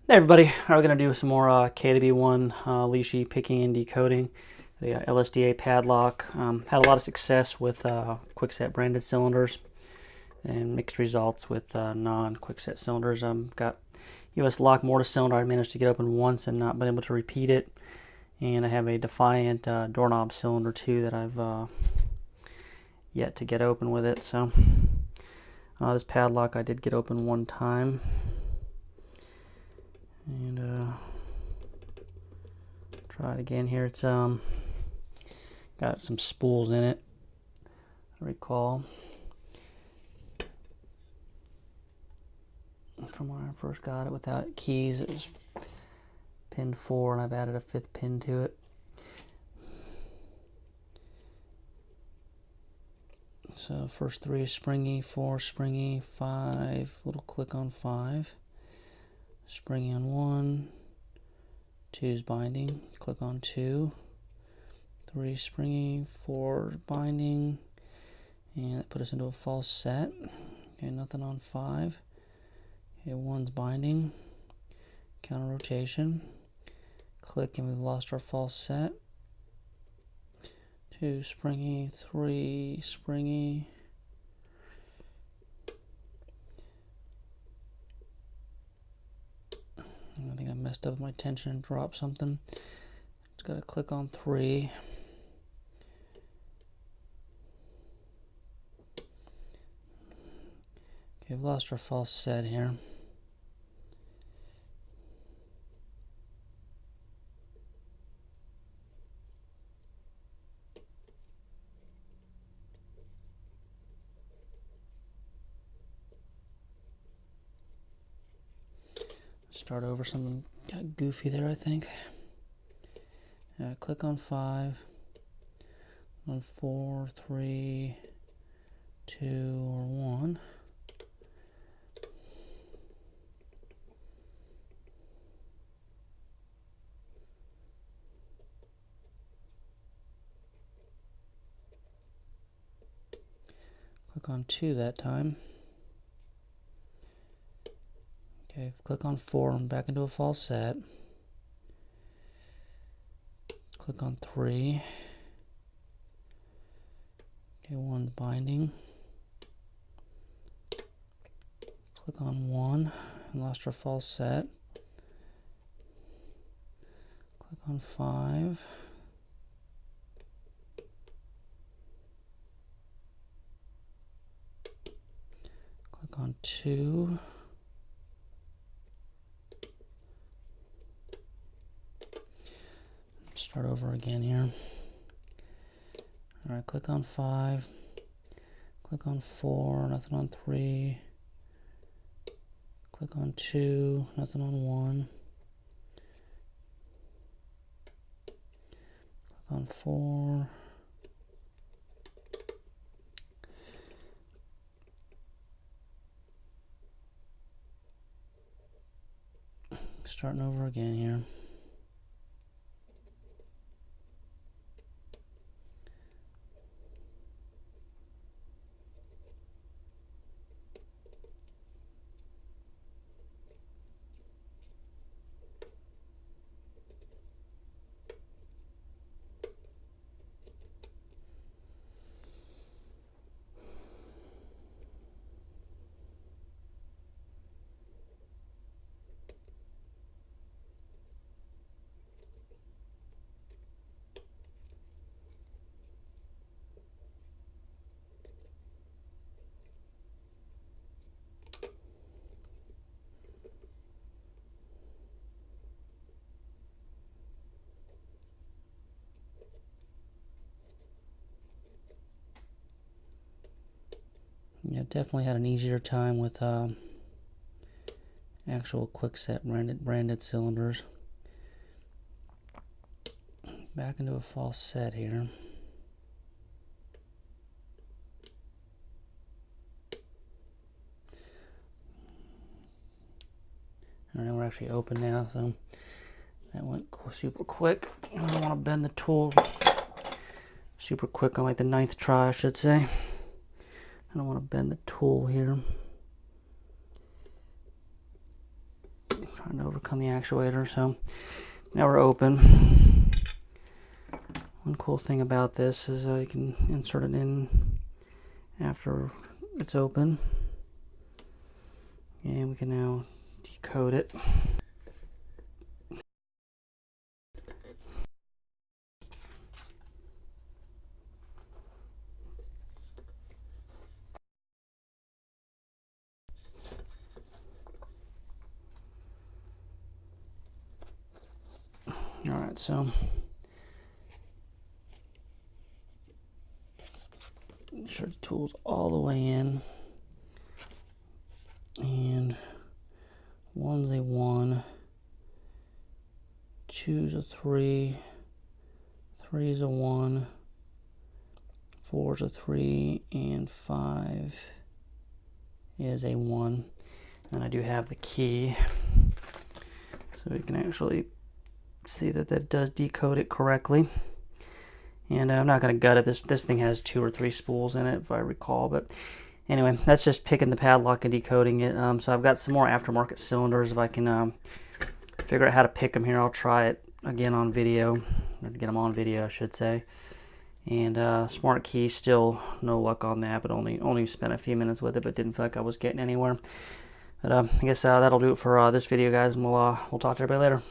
Hey everybody, we're going to do some more KW1 Lishi picking and decoding. The LSDA Padlock. Had a lot of success with quickset branded cylinders and mixed results with non-quickset cylinders. Got US lock mortise cylinder I managed to get open once and not been able to repeat it. And I have a Defiant doorknob cylinder too that I've yet to get open with it. So this padlock I did get open one time. And try it again here. It's got some spools in it, I recall, from when I first got it without keys. It was pin 4 and I've added a 5th pin to it. So first 3 is springy, 4 springy, 5 little click on 5, springy on 1, 2 is binding, click on 2, 3 springy, 4 binding, and that put us into a false set. Okay, nothing on 5. Okay, 1's binding, counter rotation, click, and we've lost our false set. 2 springy, 3 springy, I think I messed up with my tension and dropped something. Just got to click on 3. Okay, I've lost our false set here. Start over, something got goofy there, I think. Click on 5, on 4, 3, 2, or 1. Click on 2 that time. Okay, click on 4 and back into a false set. Click on 3. Okay, 1's binding. Click on 1 and lost our false set. Click on 5. Click on 2. Start over again here. Alright, click on 5. Click on 4, nothing on 3. Click on 2, nothing on 1. Click on 4. Starting over again here. Yeah, definitely had an easier time with actual quickset branded cylinders. Back into a false set here. Alright, we're actually open now, so that went super quick. I don't want to bend the tool super quick on like the 9th try, I should say. I don't want to bend the tool here. trying to overcome the actuator. So now we're open. One cool thing about this is you can insert it in after it's open, and we can now decode it. All right, so insert the tools all the way in, and 1's a 1, 2's a 3, 3's a 1, 4's a 3, and 5 is a 1. And I do have the key, so we can actually see that that does decode it correctly. And I'm not going to gut it. This thing has 2 or 3 spools in it, if I recall. But anyway, that's just picking the padlock and decoding it. So I've got some more aftermarket cylinders. If I can figure out how to pick them here, I'll try it again on video, or get them on video, I should say. And smart key, still no luck on that, but only spent a few minutes with it, but didn't feel like I was getting anywhere. But I guess that'll do it for this video, guys, and we'll talk to everybody later.